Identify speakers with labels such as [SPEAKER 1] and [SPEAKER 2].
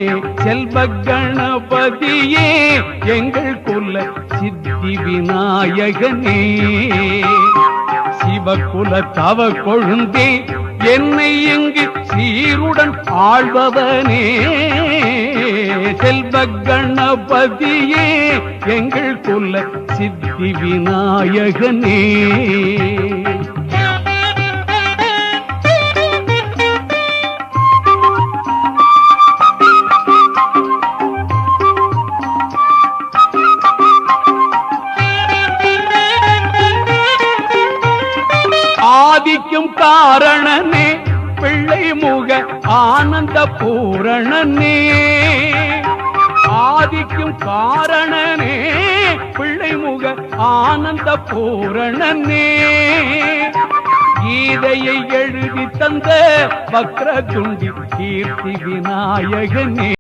[SPEAKER 1] செல்வ கணபதியே எங்கள் குல சித்தி விநாயகனே, சிவகுல தவ கொழுந்தே என்னை எங்கு சீருடன் ஆழ்பவனே, செல்வ கணபதியே எங்கள் குல சித்தி விநாயகனே. ஆதிக்கும் காரணனே பிள்ளை முக ஆனந்த பூரணனே, ஆதிக்கும் காரணனே பிள்ளை முக ஆனந்த பூரணனே, கீதையை எழுதி தந்த வக்ர துண்டி கீர்த்தி விநாயகனே.